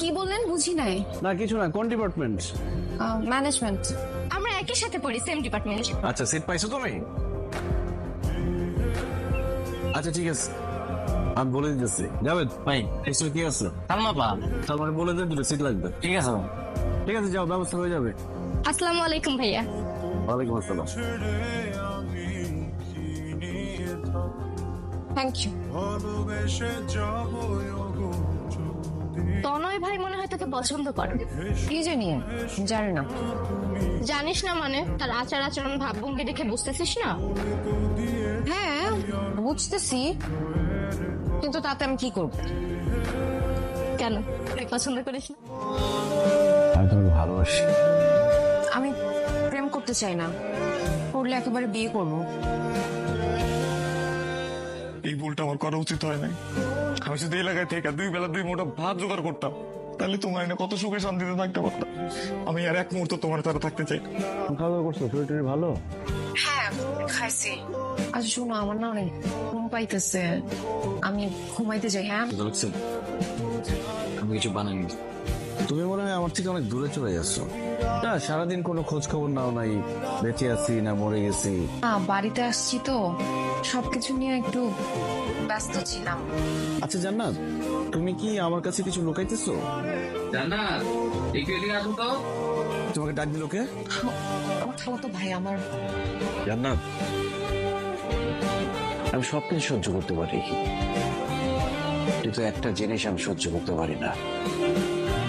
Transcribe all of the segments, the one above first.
কি বললেন বুঝি নাই। না কিছু না, কোন ডিপার্টমেন্ট? ম্যানেজমেন্ট। আমরা একই সাথে পড়ি, সেম ডিপার্টমেন্ট। আচ্ছা, সিট পাইছো তুমি? আচ্ছা ঠিক আছে, আমি বলে দিতেছি। যাবেন ভাই কিছু কি আছে? সালমা পা। তারপরে বলে দেন দুটো সিট লাগবে। ঠিক আছে ভাই। ঠিক আছে, যাও, ব্যবস্থা হয়ে যাবে। আসসালামু আলাইকুম ভাইয়া। ওয়ালাইকুম আসসালাম। Thank you. তনয় ভাই মনে হয় তোকে পছন্দ করে। কি জানি, জানি না। জানিস না মানে? তার আচার আচরণ ভাবভঙ্গি দেখে বুঝতেছিস না? হ্যাঁ বুঝতেছি, কিন্তু তাতে আমি কি করব? কেন, তুই পছন্দ করিস না? আমি তোমাকে ভালোবাসি। আমি প্রেম করতে চাই না, করলে একেবারে বিয়ে করব। এই ভুলটা আমার করা উচিত হয় নাই। আমি যদি এলাকায় থেকে 2 বেলা 2 মোটা ভাত জোগাড় করতাম, তাহলে তোমার এনে কত সুখে শান্তিতে থাকতে পারতাম। আমি আর এক মুহূর্ত তোমার তারা থাকতে চাই। খাওয়া দাওয়া করছো? শরীর ভালো? হ্যাঁ খাইছি। আচ্ছা শোনো, আমার না অনেক ঘুম পাইতেছে, আমি ঘুমাইতে যাই। হ্যাঁ আমি কিছু বানাইনি। তুমি মনে হয় আমার থেকে অনেক দূরে চলে যাচ্ছ। না, সারাদিন কোনো খোঁজ খবর নাও নাই, বেঁচে আছি না মরে গেছি। বাড়িতে আসছি তো সবকিছু নিয়ে একটু ব্যস্ত ছিলাম। আচ্ছা জান্নাত, তুমি কি আমার কাছে কিছু লুকাইতেছো? জান্নাত একটু এদিকে আসো তো। তোমাকে ডাক দিল কে? আমার খালাতো ভাই। আমার জান্নাত, আমি সবকিছু সহ্য করতে পারি, কিন্তু একটা জিনিস আমি সহ্য করতে পারি না,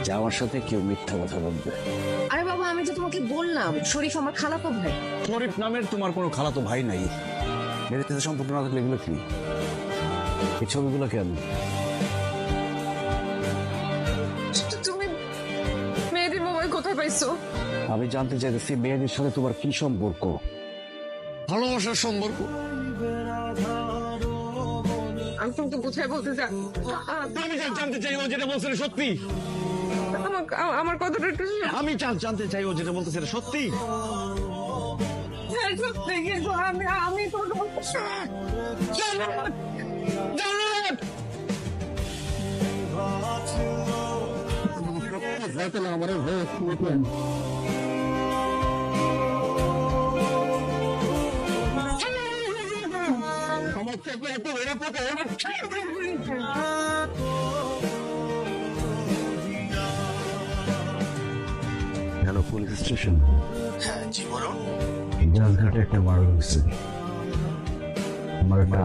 যে আমার সাথে কেউ মিথ্যা কথা বলবে। আরে বাবা, আমি তো তোমাকে বললাম শরীফ আমার খালাতো ভাই। শরীফ নামের তোমার কোনো খালাতো ভাই নাই। মেয়ের সাথে সম্পর্ক না থাকলে এগুলো কি? এই ছবিগুলো কেন? তুমি মেয়েদের মোবাইল কোথায় পাইছো? আমি জানতে চাইতেছি মেয়েদের সাথে তোমার কি সম্পর্ক? ভালোবাসার সম্পর্ক। আমি তোমাকে কোথায় বলতে চাই? আমি জানতে চাই ও যেটা বলছে সত্যি। আমার কথাটা একটু আমি জানতে চাই ও যেটা বলতেছে এটা সত্যি। সত্যি, কিন্তু আমি কোনো হ্যালো, পুলিশ স্টেশন? হ্যাঁ জি বলুন। জাহাজঘাটে একটা মার্ডার হয়েছে। আমার একটা